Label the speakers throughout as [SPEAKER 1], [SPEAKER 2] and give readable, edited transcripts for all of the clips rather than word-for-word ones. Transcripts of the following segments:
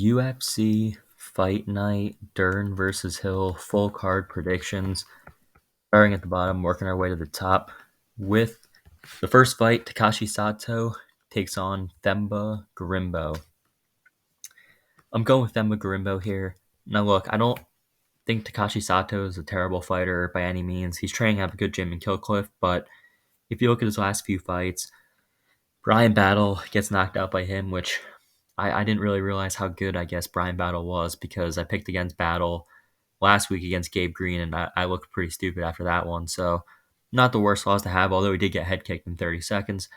[SPEAKER 1] UFC Fight Night, Dern versus Hill, full card predictions. Starting at the bottom, working our way to the top. With the first fight, Takashi Sato takes on Themba Gorimbo. I'm going with Themba Gorimbo here. Now look, I don't think Takashi Sato is a terrible fighter by any means. He's training at a good gym in Killcliff, but if you look at his last few fights, Brian Battle gets knocked out by him, which I didn't really realize how good I guess Brian Battle was because I picked against Battle last week against Gabe Green, and I looked pretty stupid after that one. So, not the worst loss to have, although he did get head kicked in 30 seconds.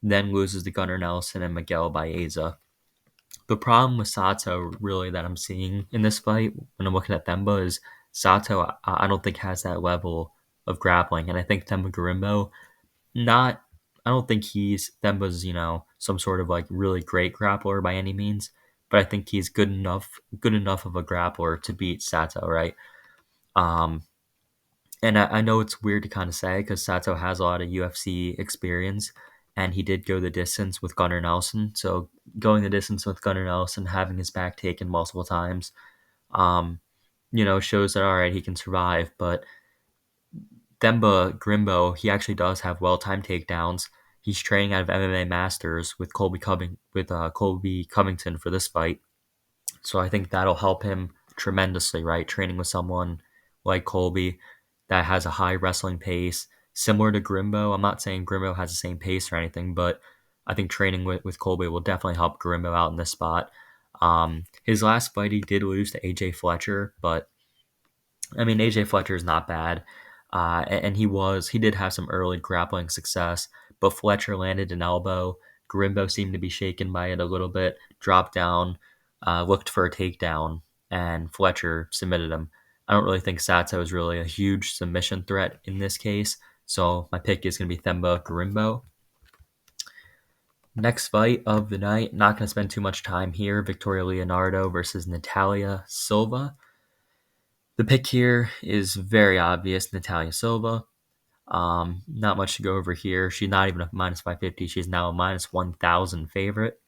[SPEAKER 1] Then loses to Gunnar Nelson and Miguel Baeza. The problem with Sato, really, that I'm seeing in this fight when I'm looking at Themba is Sato, I don't think has that level of grappling, and I think Themba Gorimbo, not, I don't think Themba's, some sort of like really great grappler by any means, but I think he's good enough of a grappler to beat Sato, right? Um, and I know it's weird to kind of say because Sato has a lot of UFC experience, and he did go the distance with Gunnar Nelson. So going the distance with Gunnar Nelson, having his back taken multiple times, um, shows that all right, he can survive. But Themba Grimbo, he actually does have well-timed takedowns. He's training out of MMA Masters with Colby Covington for this fight. So I think that'll help him tremendously, right? Training with someone like Colby that has a high wrestling pace, similar to Grimbo. I'm not saying Grimbo has the same pace or anything, but I think training with Colby will definitely help Grimbo out in this spot. His last fight, he did lose to AJ Fletcher, but I mean, AJ Fletcher is not bad. And he did have some early grappling success, but Fletcher landed an elbow. Grimbo seemed to be shaken by it a little bit, dropped down, looked for a takedown, and Fletcher submitted him. I don't really think Sato is really a huge submission threat in this case, so my pick is going to be Themba Gorimbo. Next fight of the night, not going to spend too much time here. Victoria Leonardo versus Natalia Silva. The pick here is very obvious, Natalia Silva. Not much to go over here. She's not even a minus 550. She's now a minus 1,000 favorite.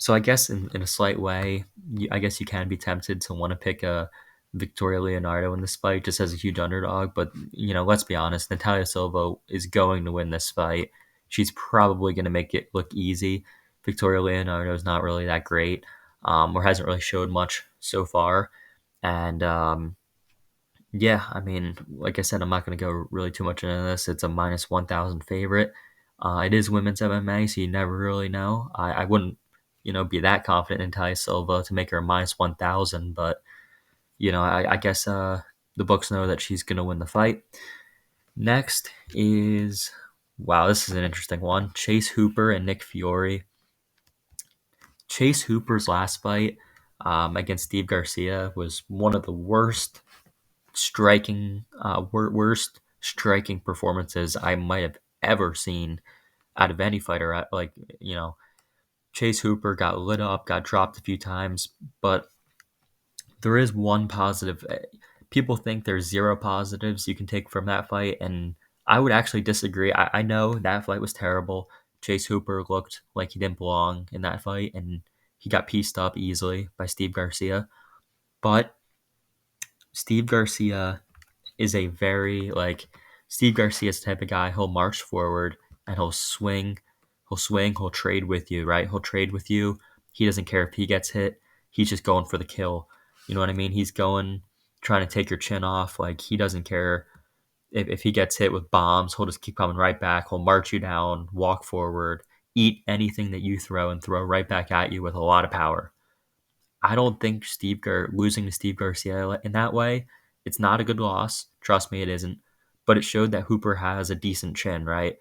[SPEAKER 1] So I guess in a slight way, I guess you can be tempted to want to pick a Victoria Leonardo in this fight just as a huge underdog. But, let's be honest, Natalia Silva is going to win this fight. She's probably going to make it look easy. Victoria Leonardo is not really that great, or hasn't really showed much so far. And yeah, I mean, like I said, I'm not going to go really too much into this. It's a minus 1,000 favorite. It is women's MMA, so you never really know. I wouldn't, be that confident in Ty Silva to make her a minus 1,000, but, I guess the books know that she's going to win the fight. Next is, wow, this is an interesting one. Chase Hooper and Nick Fiore. Chase Hooper's last fight against Steve Garcia was one of the worst striking performances I might have ever seen out of any fighter. Like, Chase Hooper got lit up, got dropped a few times, but there is one positive. People think there's zero positives you can take from that fight, and I would actually disagree. I know that fight was terrible. Chase Hooper looked like he didn't belong in that fight, and he got pieced up easily by Steve Garcia. But Steve Garcia is a very Steve Garcia's type of guy. He'll march forward and he'll trade with you, right? He'll trade with you. He doesn't care if he gets hit. He's just going for the kill. You know what I mean? He's going, trying to take your chin off. Like, he doesn't care if he gets hit with bombs. He'll just keep coming right back. He'll march you down, walk forward, eat anything that you throw, and throw right back at you with a lot of power. I don't think losing to Steve Garcia in that way, it's not a good loss. Trust me, it isn't. But it showed that Hooper has a decent chin, right?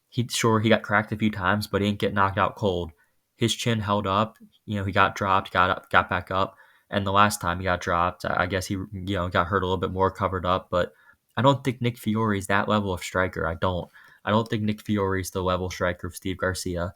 [SPEAKER 1] He got cracked a few times, but he didn't get knocked out cold. His chin held up. He got dropped, got up, got back up. And the last time he got dropped, I guess he got hurt a little bit more, covered up. But I don't think Nick Fiore is that level of striker. I don't. I don't think Nick Fiore is the level striker of Steve Garcia.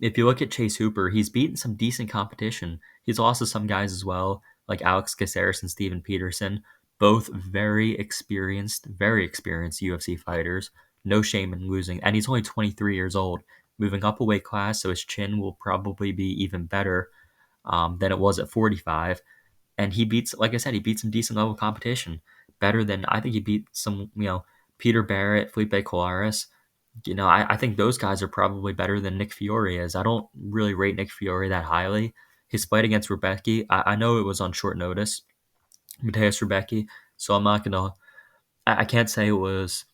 [SPEAKER 1] If you look at Chase Hooper, he's beaten some decent competition. He's lost to some guys as well, like Alex Caceres and Steven Peterson, both very experienced UFC fighters. No shame in losing. And he's only 23 years old. moving up a weight class, so his chin will probably be even better than it was at 45. And he beats, like I said, he beats some decent level competition, better than I think he beat some, Peter Barrett, Felipe Colares. I think those guys are probably better than Nick Fiore is. I don't really rate Nick Fiore that highly. His fight against Rebecca, I know it was on short notice, Mateus Rebecca, so I'm not gonna. I can't say it was.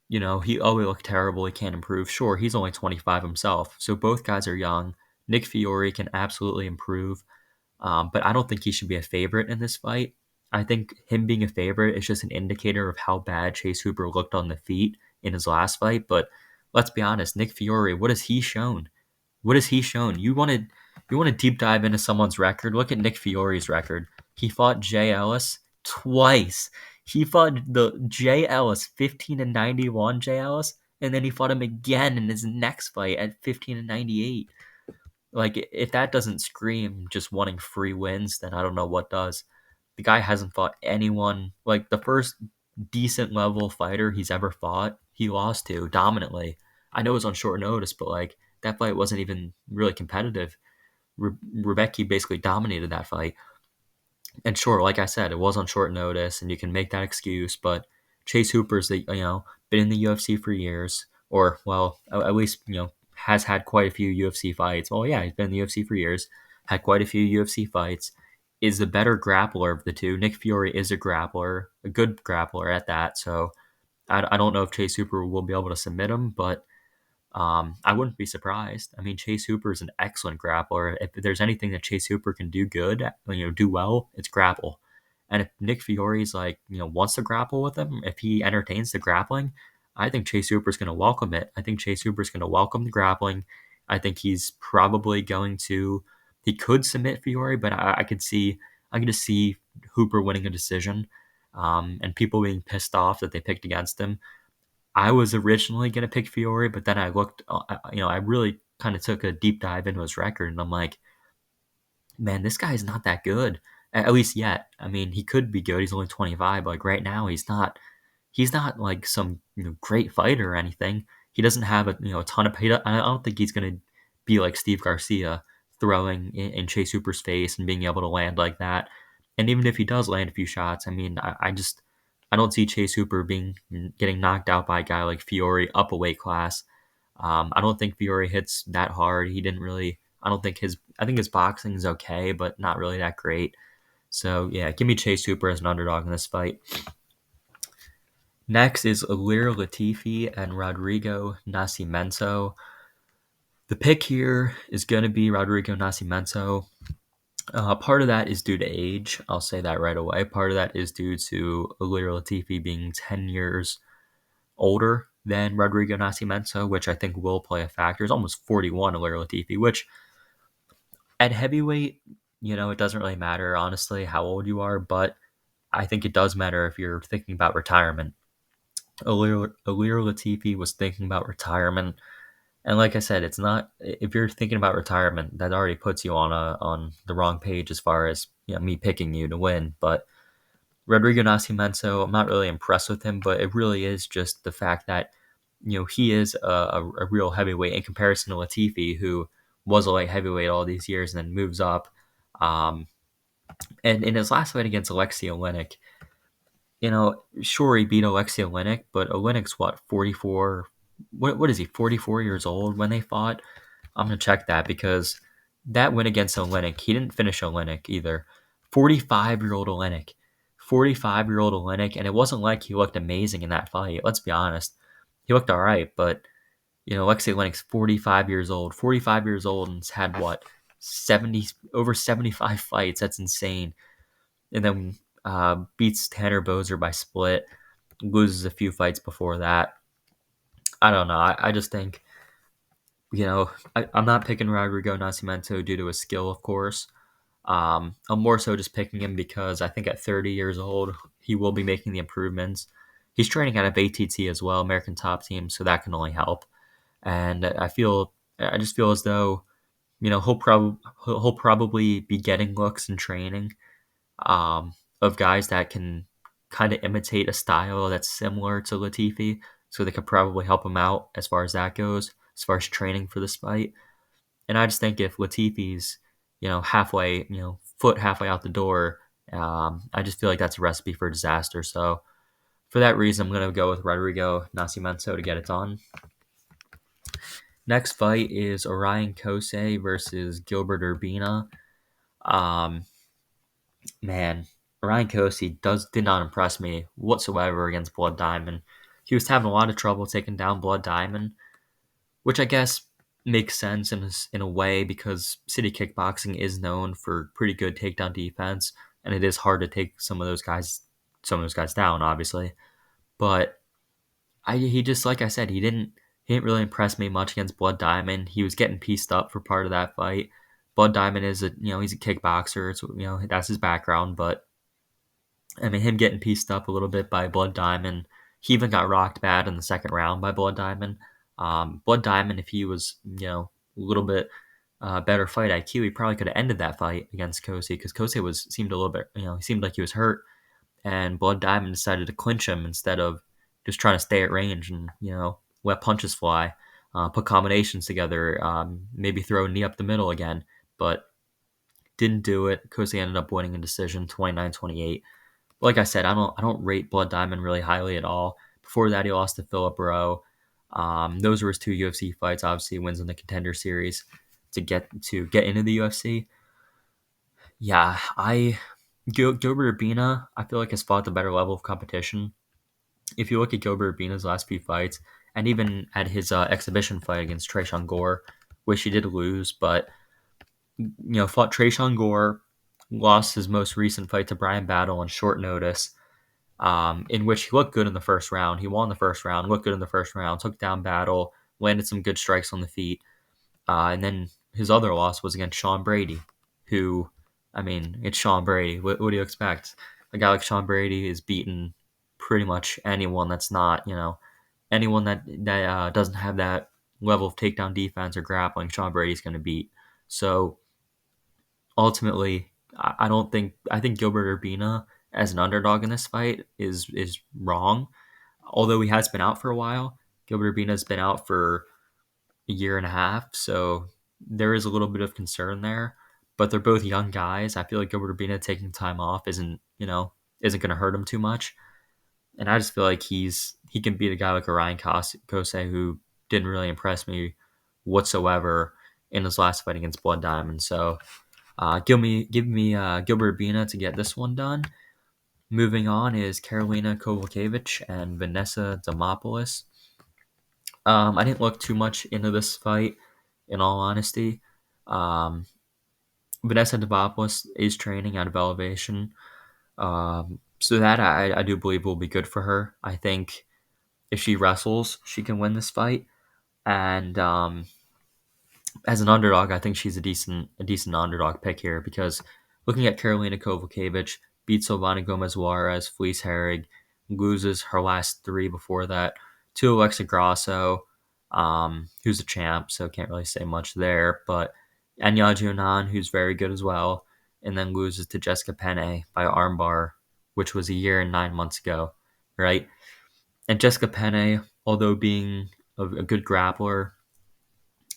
[SPEAKER 1] He looked terrible. He can't improve. Sure, he's only 25 himself, so both guys are young. Nick Fiore can absolutely improve. But I don't think he should be a favorite in this fight. I think him being a favorite is just an indicator of how bad Chase Hooper looked on the feet in his last fight. But let's be honest, Nick Fiore, what has he shown? What has he shown? You want to deep dive into someone's record? Look at Nick Fiore's record. He fought Jay Ellis twice. He fought the Jay Ellis 15-91 Jay Ellis, and then he fought him again in his next fight at 15-98. Like, if that doesn't scream just wanting free wins, then I don't know what does. The guy hasn't fought anyone. Like, the first decent level fighter he's ever fought, he lost to dominantly. I know it was on short notice, but like, that fight wasn't even really competitive. Rebecca basically dominated that fight. And sure, like I said, it was on short notice, and you can make that excuse. But Chase Hooper's been in the UFC for years, or well, at least has had quite a few UFC fights. Well, yeah, he's been in the UFC for years, had quite a few UFC fights. Is the better grappler of the two. Nick Fiore is a grappler, a good grappler at that. So I don't know if Chase Hooper will be able to submit him, but I wouldn't be surprised. I mean, Chase Hooper is an excellent grappler. If there's anything that Chase Hooper can do good, do well, it's grapple. And if Nick Fiore's wants to grapple with him, if he entertains the grappling, I think Chase Hooper's going to welcome it. I think Chase Hooper's going to welcome the grappling. I think he's probably going to. He could submit Fiore, but I'm going to see Hooper winning a decision, and people being pissed off that they picked against him. I was originally going to pick Fiore, but then I looked, I really kind of took a deep dive into his record, and I'm like, man, this guy's not that good, at least yet. I mean, he could be good. He's only 25, but like right now, he's not. He's not like some great fighter or anything. He doesn't have a ton of. I don't think he's going to be like Steve Garcia throwing in Chase Hooper's face and being able to land like that. And even if he does land a few shots, I mean, I don't see Chase Hooper getting knocked out by a guy like Fiore up a weight class. I don't think Fiore hits that hard. He didn't really. I don't think his. I think his boxing is okay, but not really that great. So yeah, give me Chase Hooper as an underdog in this fight. Next is Ilir Latifi and Rodrigo Nascimento. The pick here is going to be Rodrigo Nascimento. Part of that is due to age. I'll say that right away. Part of that is due to Ilir Latifi being 10 years older than Rodrigo Nascimento, which I think will play a factor. He's almost 41, Ilir Latifi, which at heavyweight, it doesn't really matter, honestly, how old you are, but I think it does matter if you're thinking about retirement. Ilir Latifi was thinking about retirement. And like I said, it's not, if you're thinking about retirement, that already puts you on the wrong page as far as me picking you to win. But Rodrigo Nascimento, I'm not really impressed with him, but it really is just the fact that he is a real heavyweight in comparison to Latifi, who was a light heavyweight all these years and then moves up. And in his last fight against Alexei Oleinik, sure, he beat Alexei Oleinik, but Oleinik's what, 44? What is he, 44 years old when they fought? I'm going to check that because that win against Oleinik, he didn't finish Oleinik either. 45-year-old Oleinik. 45-year-old Oleinik, and it wasn't like he looked amazing in that fight. Let's be honest. He looked all right, but, Alexei Oleinik's 45 years old. 45 years old and has had, what, over 75 fights. That's insane. And then beats Tanner Boser by split, loses a few fights before that. I don't know. I just think, I'm not picking Rodrigo Nascimento due to his skill, of course. I'm more so just picking him because I think at 30 years old, he will be making the improvements. He's training out of ATT as well, American Top Team, so that can only help. And I just feel as though, he'll probably be getting looks in training of guys that can kind of imitate a style that's similar to Latifi, so they could probably help him out as far as that goes. as far as training for this fight. And I just think if Latifi's, halfway, foot halfway out the door, I just feel like that's a recipe for disaster. So for that reason, I'm going to go with Rodrigo Nascimento to get it done. Next fight is Orion Kosei versus Gilbert Urbina. Um, Man, Orion Kosei did not impress me whatsoever against Blood Diamond. He was having a lot of trouble taking down Blood Diamond, which I guess makes sense in a way because City Kickboxing is known for pretty good takedown defense, and it is hard to take some of those guys down, obviously. But he just, like I said, he didn't really impress me much against Blood Diamond. He was getting pieced up for part of that fight. Blood Diamond is he's a kickboxer. It's that's his background, but I mean him getting pieced up a little bit by Blood Diamond. He even got rocked bad in the second round by Blood Diamond. Blood Diamond, if he was a little bit better fight IQ, he probably could have ended that fight against Kosei because Kosei seemed a little bit he seemed like he was hurt, and Blood Diamond decided to clinch him instead of just trying to stay at range and let punches fly, put combinations together, maybe throw a knee up the middle again, but didn't do it. Kosei ended up winning a decision, 29-28. Like I said, I don't rate Blood Diamond really highly at all. Before that, he lost to Philip Rowe. Those were his two UFC fights. Obviously, wins in the Contender Series to get into the UFC. Yeah, Gilbert Urbina, I feel like has fought the better level of competition. If you look at Gilbert Urbina's last few fights, and even at his exhibition fight against Trayshawn Gore, which he did lose, but fought Trayshawn Gore, lost his most recent fight to Brian Battle on short notice, in which he looked good in the first round. He won the first round, looked good in the first round, took down Battle, landed some good strikes on the feet. And then his other loss was against Sean Brady, who, I mean, it's Sean Brady. What do you expect? A guy like Sean Brady is beaten pretty much anyone that's not, anyone that doesn't have that level of takedown defense or grappling. Sean Brady's going to beat. So ultimately, I don't think I think Gilbert Urbina as an underdog in this fight is wrong. Although he has been out for a while, Gilbert Urbina has been out for a year and a half, so there is a little bit of concern there. But they're both young guys. I feel like Gilbert Urbina taking time off isn't going to hurt him too much. And I just feel like he can beat a guy like Orion Kosei, who didn't really impress me whatsoever in his last fight against Blood Diamond. So give me Gilbert Urbina to get this one done. Moving on is Karolina Kowalkiewicz and Vanessa Demopoulos. I didn't look too much into this fight, in all honesty. Um, Vanessa Demopoulos is training out of Elevation, so that I do believe will be good for her. I think if she wrestles, she can win this fight, and as an underdog, I think she's a decent underdog pick here because looking at Karolina Kowalkiewicz, beats Silvana Gomez Juarez, Felice Herrig, loses her last three before that to Alexa Grasso, who's a champ, so can't really say much there. But Anya Jonan, who's very good as well, and then loses to Jessica Penne by armbar, which was a year and 9 months ago, right? And Jessica Penne, although being a good grappler,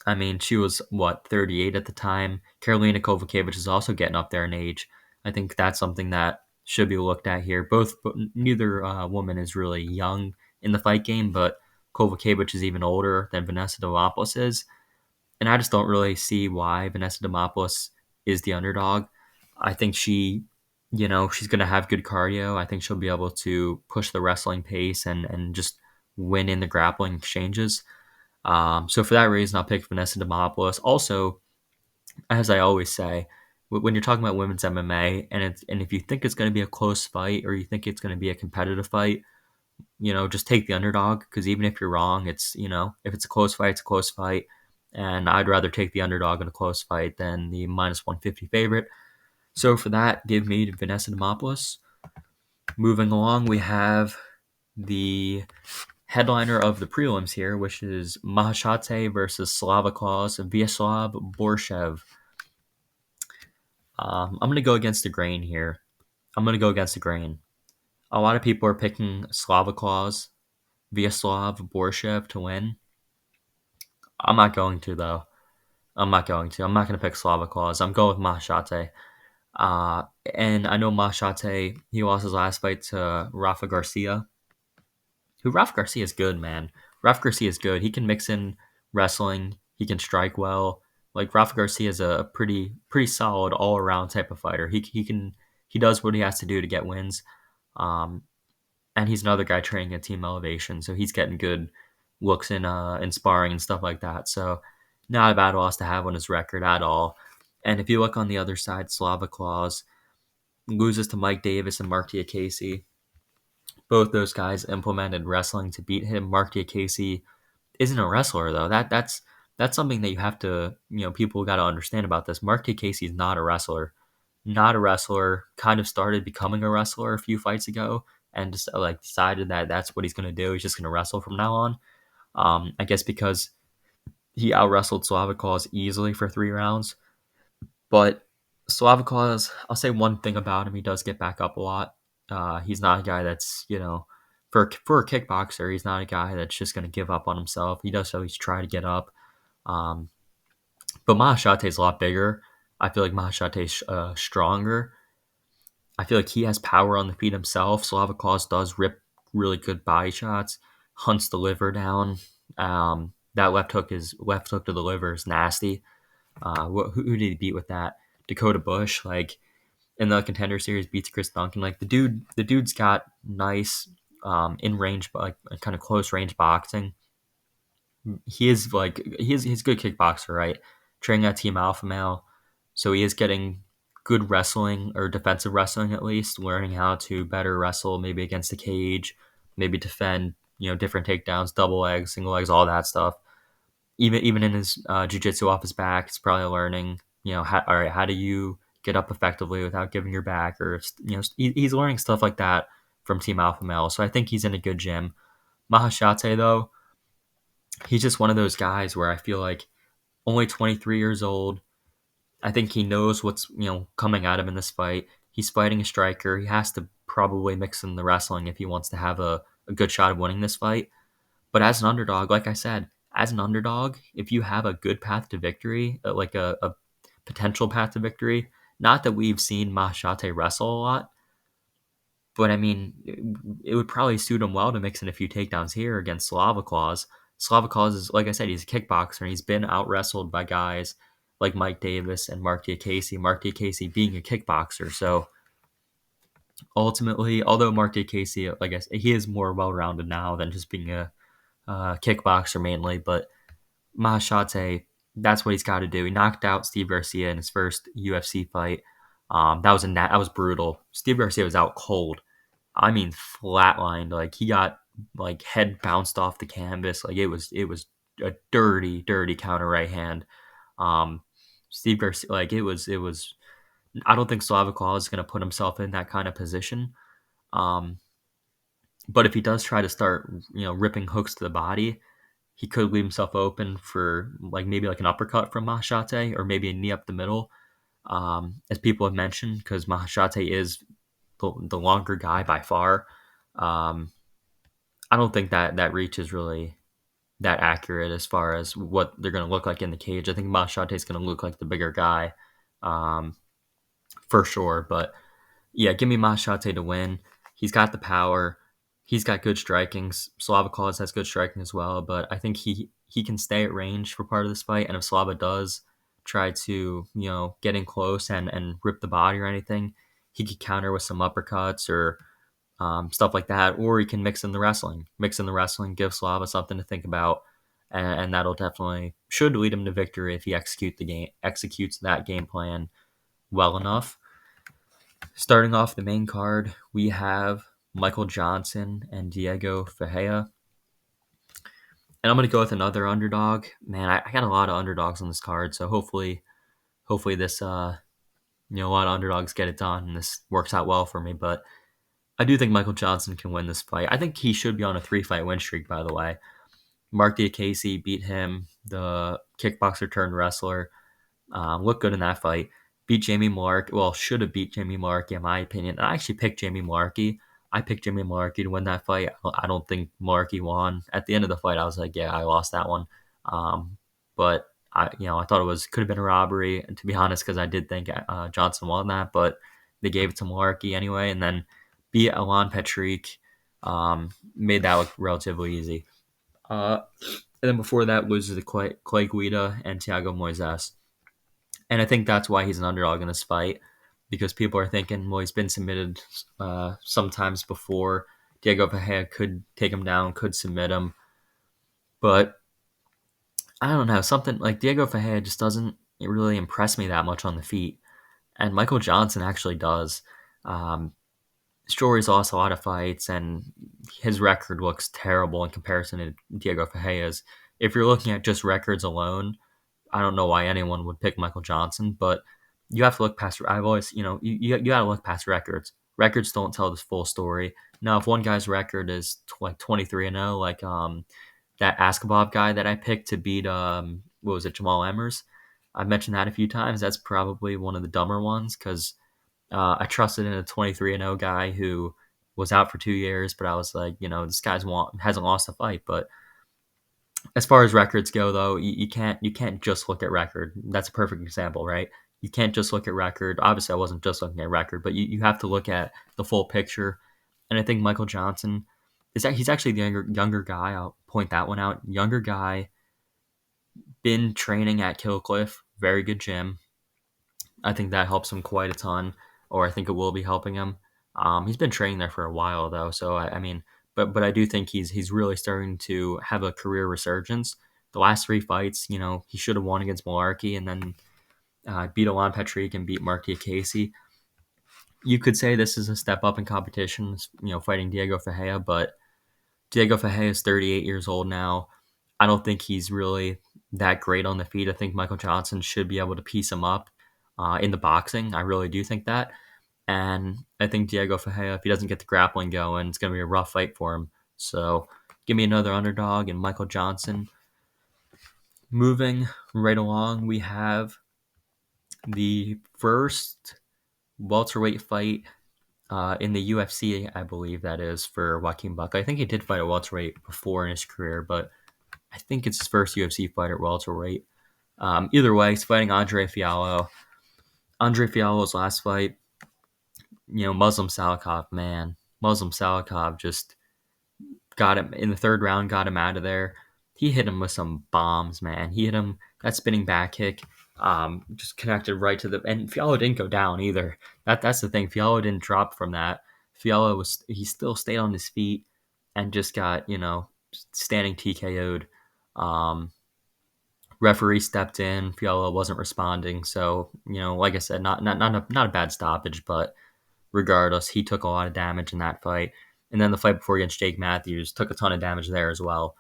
[SPEAKER 1] I mean, she was, 38 at the time. Karolina Kowalkiewicz is also getting up there in age. I think that's something that should be looked at here. Neither woman is really young in the fight game, but Kowalkiewicz is even older than Vanessa Demopoulos is. And I just don't really see why Vanessa Demopoulos is the underdog. I think she's going to have good cardio. I think she'll be able to push the wrestling pace and just win in the grappling exchanges. So for that reason, I'll pick Vanessa Demopoulos. Also, as I always say, when you're talking about women's MMA, and if you think it's going to be a close fight or you think it's going to be a competitive fight, just take the underdog because even if you're wrong, if it's a close fight, it's a close fight, and I'd rather take the underdog in a close fight than the minus 150 favorite. So for that, give me Vanessa Demopoulos. Moving along, we have the headliner of the prelims here, which is Mahashate versus Slavaklaus Vyacheslav Borshev. I'm going to go against the grain here. I'm going to go against the grain. A lot of people are picking Slavaklaus Vyacheslav Borshev to win. I'm not going to though. I'm not going to. I'm not going to pick Slava Claus. I'm going with Machate. Uh, and I know Machate, he lost his last fight to Rafa Garcia, who Rafa Garcia is good, man. Rafa Garcia is good. He can mix in wrestling. He can strike well. Like Rafa Garcia is a pretty solid all around type of fighter. He does what he has to do to get wins. Um, and he's another guy training at Team Elevation, so he's getting good looks in sparring and stuff like that. So not a bad loss to have on his record at all. And if you look on the other side, Slava Claus loses to Mike Davis and Mark Diakase. Both those guys implemented wrestling to beat him. Mark Diakase isn't a wrestler though. That's something that you have to, people got to understand about this. Mark Diakase is not a wrestler. Not a wrestler. Kind of started becoming a wrestler a few fights ago, and just like decided that that's what he's going to do. He's just going to wrestle from now on. I guess because he out wrestled Slavikov easily for 3 rounds. But Slavikov, I'll say one thing about him: he does get back up a lot. He's not a guy that's for a kickboxer, he's not a guy that's just going to give up on himself. He does always try to get up. Um, but Mahashate is a lot bigger. I feel like Mahashate is stronger. I feel like he has power on the feet himself. Slavikov does rip really good body shots, hunts the liver down. That left hook to the liver is nasty. Who did he beat with that? Dakota Bush, like in the Contender Series, beats Chris Duncan. Like the dude's got nice in range, like kind of close range boxing. He's a good kickboxer, right? Training at Team Alpha Male, so he is getting good wrestling or defensive wrestling at least, learning how to better wrestle, maybe against the cage, maybe defend, different takedowns, double legs, single legs, all that stuff. Even in his jujitsu off his back, he's probably learning, all right, how do you get up effectively without giving your back, or he's learning stuff like that from Team Alpha Male. So I think he's in a good gym. Mahashate though, he's just one of those guys where I feel like only 23 years old. I think he knows what's coming at him in this fight. He's fighting a striker. He has to probably mix in the wrestling if he wants to have a good shot of winning this fight. But as an underdog, like I said, as an underdog, if you have a good path to victory, like a potential path to victory, not that we've seen Mahashate wrestle a lot, but I mean, it would probably suit him well to mix in a few takedowns here against Slavakov. Slavakov is, like I said, he's a kickboxer and he's been out wrestled by guys like Mike Davis and Mark Diakase. Mark Diakase being a kickboxer, so ultimately, although Mark Diakase, like I said, he is more well rounded now than just being a kickboxer mainly, but Mahashate, that's what he's got to do. He knocked out Steve Garcia in his first UFC fight. That was brutal. Steve Garcia was out cold. I mean, flatlined. Like he got like head bounced off the canvas. Like it was a dirty counter right hand. Um, Steve Garcia, like it was. I don't think Slavikov is going to put himself in that kind of position. Um, but if he does try to start, ripping hooks to the body, he could leave himself open for like maybe like an uppercut from Mahashate or maybe a knee up the middle, as people have mentioned, because Mahashate is the longer guy by far. Um, I don't think that reach is really that accurate as far as what they're going to look like in the cage. I think Mahashate is going to look like the bigger guy, um, for sure. But yeah, give me Mahashate to win. He's got the power. He's got good striking. Slavakov has good striking as well, but I think he can stay at range for part of this fight. And if Slava does try to get in close and rip the body or anything, he could counter with some uppercuts or stuff like that, or he can mix in the wrestling. Mix in the wrestling, give Slava something to think about, and that'll definitely should lead him to victory if he executes that game plan well enough. Starting off the main card, we have Michael Johnson and Diego Ferreira. And I'm going to go with another underdog. Man, I got a lot of underdogs on this card, so hopefully this a lot of underdogs get it done and this works out well for me, but I do think Michael Johnson can win this fight. I think he should be on a 3-fight win streak, by the way. Mark Diakase beat him, the kickboxer turned wrestler. Looked good in that fight. Beat Jamie Malarkey. Well, should have beat Jamie Malarkey, in my opinion. I actually picked Jamie Malarkey. I picked Jamie Malarkey to win that fight. I don't think Malarkey won. At the end of the fight, I was like, yeah, I lost that one. but I thought could have been a robbery, and to be honest, because I did think Johnson won that, but they gave it to Malarkey anyway, and then beat Alan Patrick, made that look relatively easy. Uh, and then before that was the Clay Guida and Thiago Moises. And I think that's why he's an underdog in this fight, because people are thinking, well, he's been submitted sometimes before. Diego Ferreira could take him down, could submit him. But I don't know, something like Diego Ferreira just doesn't really impress me that much on the feet. And Michael Johnson actually does. Um, Story's lost a lot of fights, and his record looks terrible in comparison to Diego Ferreira's. If you're looking at just records alone, I don't know why anyone would pick Michael Johnson, but you have to look past. I've always, you got to look past records. Records don't tell the full story. Now, if one guy's record is like 23-0, like that Askabov guy that I picked to beat what was it, Jamal Emmers? I've mentioned that a few times. That's probably one of the dumber ones because I trusted in a 23-0 guy who was out for 2 years, but I was like, this guy's hasn't lost a fight. But as far as records go, though, you can't just look at record. That's a perfect example, right? You can't just look at record. Obviously, I wasn't just looking at record, but you have to look at the full picture. And I think Michael Johnson he's actually the younger guy. I'll point that one out. Younger guy, been training at Killcliff, very good gym. I think that helps him quite a ton, or I think it will be helping him. He's been training there for a while though, so I mean, but I do think he's really starting to have a career resurgence. The last three fights, he should have won against Malarkey, and then beat Alan Patrick and beat Mark Casey. You could say this is a step up in competition, fighting Diego Ferreira, but Diego Ferreira is 38 years old now. I don't think he's really that great on the feet. I think Michael Johnson should be able to piece him up in the boxing. I really do think that. And I think Diego Ferreira, if he doesn't get the grappling going, it's going to be a rough fight for him. So give me another underdog and Michael Johnson. Moving right along, we have the first welterweight fight in the UFC, I believe that is, for Joaquin Buckley. I think he did fight at welterweight before in his career, but I think it's his first UFC fight at welterweight. Either way, he's fighting Andre Fialho. Andre Fialho's last fight, Muslim Salikov, man. Muslim Salikov just got him in the third round, got him out of there. He hit him with some bombs, man. He hit him, that spinning back kick, just connected right to the, and Fialho didn't go down either. That's the thing. Fialho didn't drop from that. He still stayed on his feet and just got, standing TKO'd. Referee stepped in. Fialho wasn't responding. So, like I said, not a bad stoppage, but regardless, he took a lot of damage in that fight. And then the fight before against Jake Matthews took a ton of damage there as well.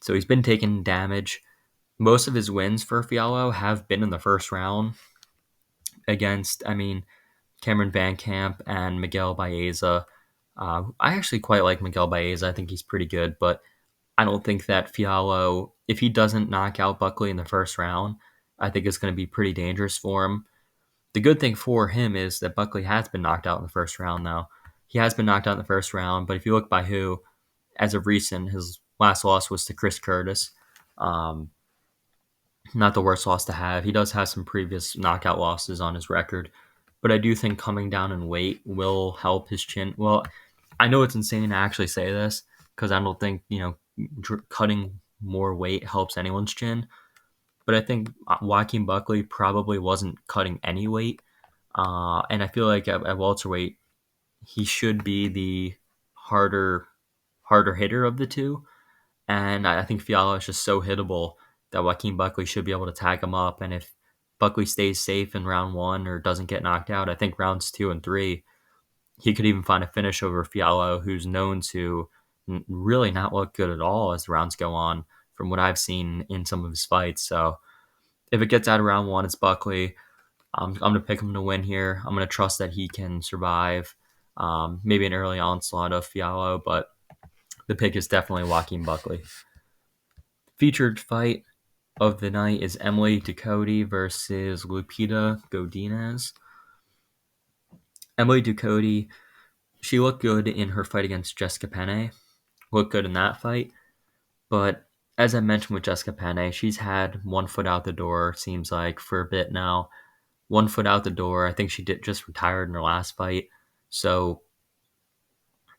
[SPEAKER 1] So he's been taking damage. Most of his wins for Fialho have been in the first round against, Cameron Van Camp and Miguel Baeza. I actually quite like Miguel Baeza. I think he's pretty good, but I don't think that Fialho, if he doesn't knock out Buckley in the first round, I think it's going to be pretty dangerous for him. The good thing for him is that Buckley has been knocked out in the first round, though. He has been knocked out in the first round, but if you look by who, as of recent, his last loss was to Chris Curtis. Not the worst loss to have. He does have some previous knockout losses on his record, but I do think coming down in weight will help his chin. Well, I know it's insane to actually say this because I don't think, cutting more weight helps anyone's chin. But I think Joaquin Buckley probably wasn't cutting any weight. And I feel like at welterweight, he should be the harder hitter of the two. And I think Fialho is just so hittable that Joaquin Buckley should be able to tag him up. And if Buckley stays safe in round one or doesn't get knocked out, I think rounds 2 and 3, he could even find a finish over Fialho, who's known to really not look good at all as the rounds go on, from what I've seen in some of his fights. So if it gets out of round 1, it's Buckley. I'm going to pick him to win here. I'm going to trust that he can survive maybe an early onslaught of Fialho, but the pick is definitely Joaquin Buckley. Featured fight of the night is Emily Ducote versus Lupita Godinez. Emily Ducote, she looked good in her fight against Jessica Penne. Looked good in that fight, but as I mentioned with Jessica Penne, she's had one foot out the door, seems like, for a bit now. One foot out the door. I think she did just retired in her last fight. So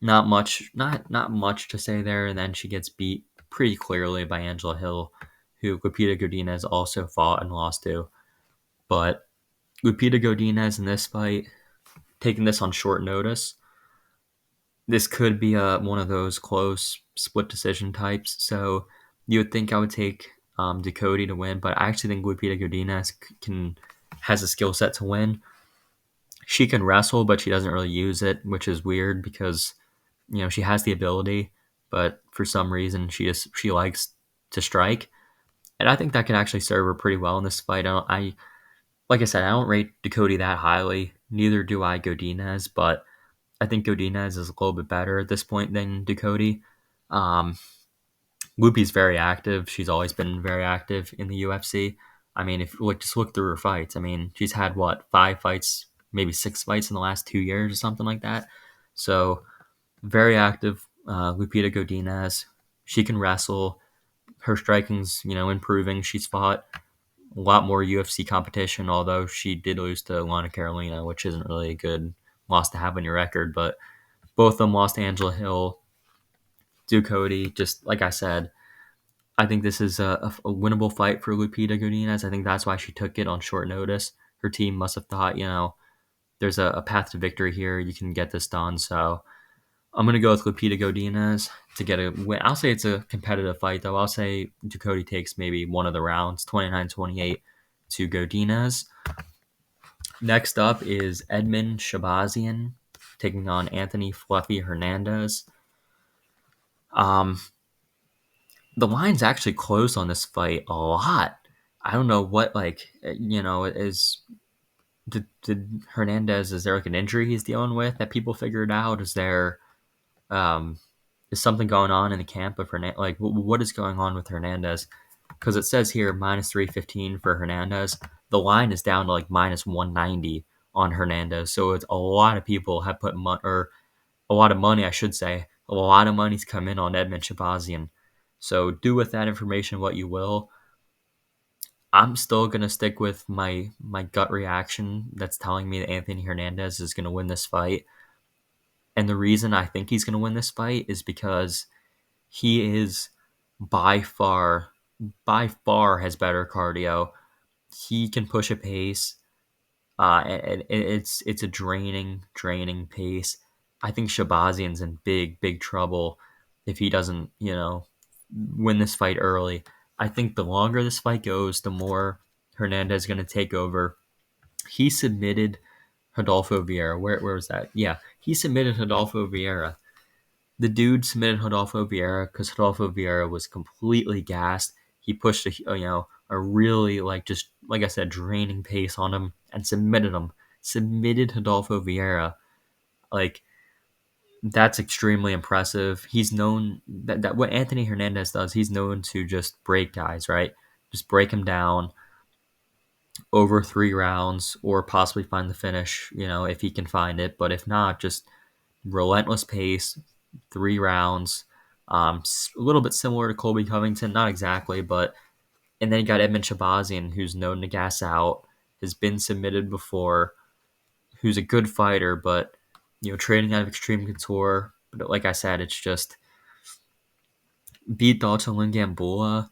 [SPEAKER 1] not much to say there. And then she gets beat pretty clearly by Angela Hill, who Lupita Godinez also fought and lost to. But Lupita Godinez in this fight, taking this on short notice, this could be one of those close split decision types. So you would think I would take Ducote to win, but I actually think Lupita Godinez has a skill set to win. She can wrestle, but she doesn't really use it, which is weird because she has the ability, but for some reason she likes to strike, and I think that can actually serve her pretty well in this fight. I like I said, I don't rate Ducote that highly. Neither do I Godinez, but I think Godinez is a little bit better at this point than Ducote. Um, Whoopi's very active. She's always been very active in the UFC. I mean, if just look through her fights. I mean, she's had what 5 fights, maybe 6 fights in the last 2 years or something like that. So very active. Lupita Godinez. She can wrestle. Her striking's improving. She's fought a lot more UFC competition, although she did lose to Lana Carolina, which isn't really a good loss to have on your record. But both of them lost to Angela Hill, Ducote. Just like I said, I think this is a winnable fight for Lupita Godinez. I think that's why she took it on short notice. Her team must have thought, there's a path to victory here. You can get this done. So I'm going to go with Lupita Godinez to get a win. I'll say it's a competitive fight, though. I'll say Ducote takes maybe one of the rounds, 29-28 to Godinez. Next up is Edmund Shabazian taking on Anthony Fluffy Hernandez. The line's actually close on this fight a lot. I don't know what, did Hernandez, is there like an injury he's dealing with that people figured out? Um, is something going on in the camp of Hernandez? Like, what is going on with Hernandez? Because it says here minus 315 for Hernandez. The line is down to like minus 190 on Hernandez. So it's a lot of people have put or a lot of money, I should say. A lot of money's come in on Edmund Shabazian. So do with that information what you will. I'm still gonna stick with my gut reaction that's telling me that Anthony Hernandez is gonna win this fight. And the reason I think he's gonna win this fight is because he is by far has better cardio. He can push a pace. And it's a draining pace. I think Shabazian's in big trouble if he doesn't, win this fight early. I think the longer this fight goes, the more Hernandez is going to take over. He submitted Rodolfo Vieira. Where was that? Yeah, he submitted Rodolfo Vieira. The dude submitted Rodolfo Vieira because Rodolfo Vieira was completely gassed. He pushed a really just like I said, draining pace on him and submitted him. Submitted Rodolfo Vieira. Like, that's extremely impressive. He's known that what Anthony Hernandez does, he's known to just break guys, right? Just break him down over 3 rounds or possibly find the finish, if he can find it. But if not, just relentless pace, 3 rounds. A little bit similar to Colby Covington, not exactly, but and then you got Edmund Shabazian, who's known to gas out, has been submitted before, who's a good fighter, but training out of Extreme Couture. But like I said, it's just beat Dalton Lingambula.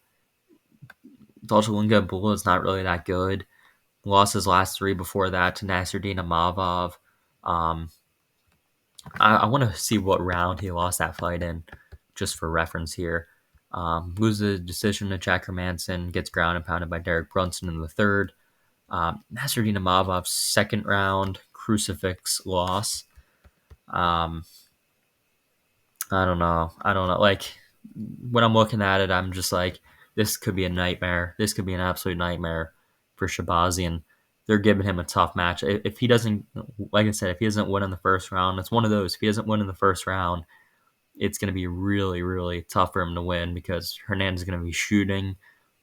[SPEAKER 1] Dalton Lingambula is not really that good. Lost his last 3 before that to Nasruddin Amavov. I want to see what round he lost that fight in, just for reference here. Loses a decision to Jack Hermanson, gets ground and pounded by Derek Brunson in the third. Nasruddin Amavov's second round crucifix loss. I don't know. Like, when I'm looking at it, I'm just like, this could be a nightmare. This could be an absolute nightmare for Shabazian. They're giving him a tough match. If he doesn't, like I said, if he doesn't win in the first round, it's one of those. If he doesn't win in the first round, it's going to be really, really tough for him to win because Hernandez is going to be shooting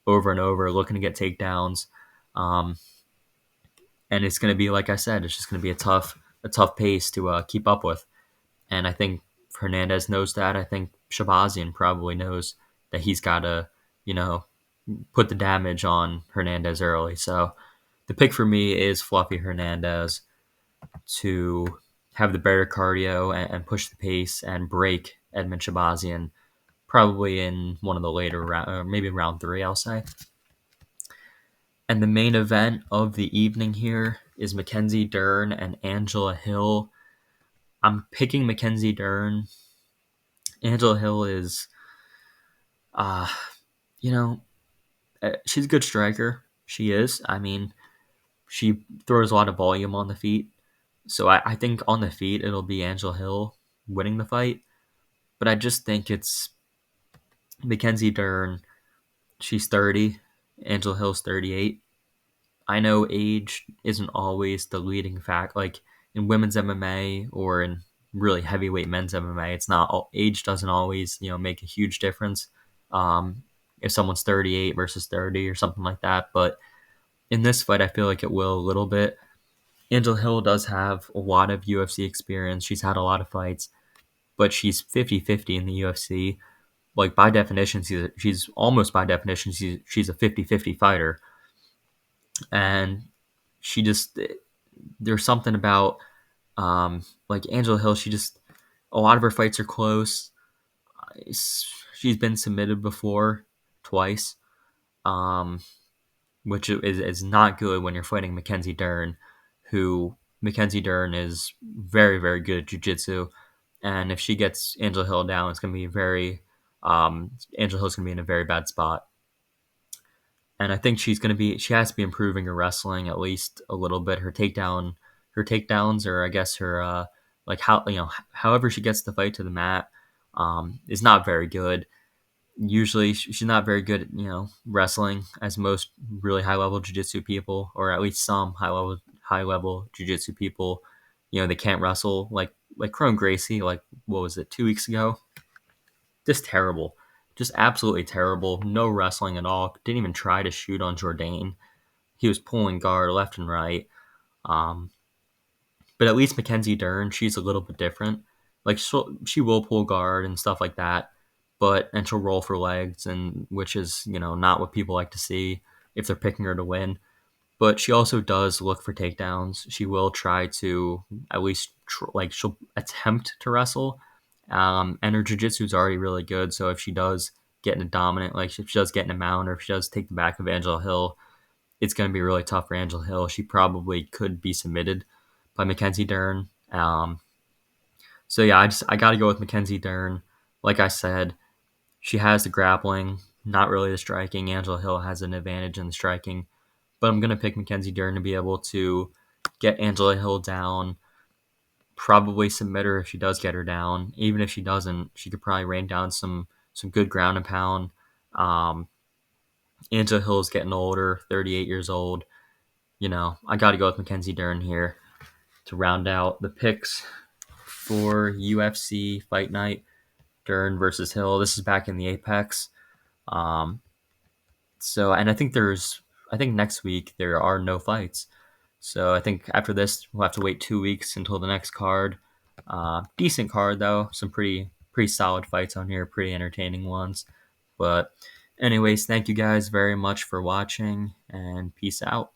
[SPEAKER 1] over and over, looking to get takedowns. And it's going to be, like I said, it's just going to be a tough pace to keep up with. And I think Hernandez knows that. I think Shabazian probably knows that he's got to you know, put the damage on Hernandez early. So the pick for me is Fluffy Hernandez to have the better cardio and push the pace and break Edmund Shabazian probably in one of the later round, or maybe round three, I'll say. And the main event of the evening here is Mackenzie Dern and Angela Hill. I'm picking Mackenzie Dern. Angela Hill is, uh, you know, she's a good striker. She is. I mean, she throws a lot of volume on the feet. So I think on the feet, it'll be Angela Hill winning the fight. But I just think it's Mackenzie Dern. She's 30. Angela Hill's 38. I know age isn't always the leading fact. Like in women's MMA or in really heavyweight men's MMA, it's not age doesn't always make a huge difference. If someone's 38 versus 30 or something like that, but in this fight, I feel like it will a little bit. Angela Hill does have a lot of UFC experience. She's had a lot of fights, but she's 50-50 in the UFC. Like by definition, she's almost by definition, she's a 50-50 fighter. And she just, there's something about like Angela Hill, she just, a lot of her fights are close. She's been submitted before, twice, um, which is not good when you're fighting Mackenzie Dern, who Mackenzie Dern is very, very good at jiu-jitsu. And if she gets Angela Hill down, it's going to be Angela Hill's going to be in a very bad spot. And I think she has to be improving her wrestling at least a little bit. Her takedowns, or I guess her, like however she gets the fight to the mat, is not very good. Usually she's not very good at, wrestling, as most really high level jiu-jitsu people, or at least some high level jiu-jitsu people, they can't wrestle like Chrome Gracie, like what was it, 2 weeks ago? Just terrible. Just absolutely terrible. No wrestling at all. Didn't even try to shoot on Jourdain. He was pulling guard left and right. Um, but at least Mackenzie Dern, she's a little bit different. Like she will pull guard and stuff like that, and she'll roll for legs, and which is not what people like to see if they're picking her to win. But she also does look for takedowns. She will try to at least she'll attempt to wrestle. And her jiu-jitsu is already really good. So if she does get in a dominant, like if she does get in a mount, or if she does take the back of Angela Hill, it's going to be really tough for Angela Hill. She probably could be submitted by Mackenzie Dern. So yeah, I got to go with Mackenzie Dern. Like I said, she has the grappling, not really the striking. Angela Hill has an advantage in the striking, but I'm going to pick Mackenzie Dern to be able to get Angela Hill down, probably submit her if she does get her down. Even if she doesn't, she could probably rain down some good ground and pound. Angela Hill is getting older, 38 years old. I got to go with Mackenzie Dern here to round out the picks for UFC Fight Night. Dern versus Hill. This is back in the Apex. And I think next week there are no fights. So I think after this we'll have to wait 2 weeks until the next card. Decent card though, some pretty solid fights on here, pretty entertaining ones. But anyways, thank you guys very much for watching, and peace out.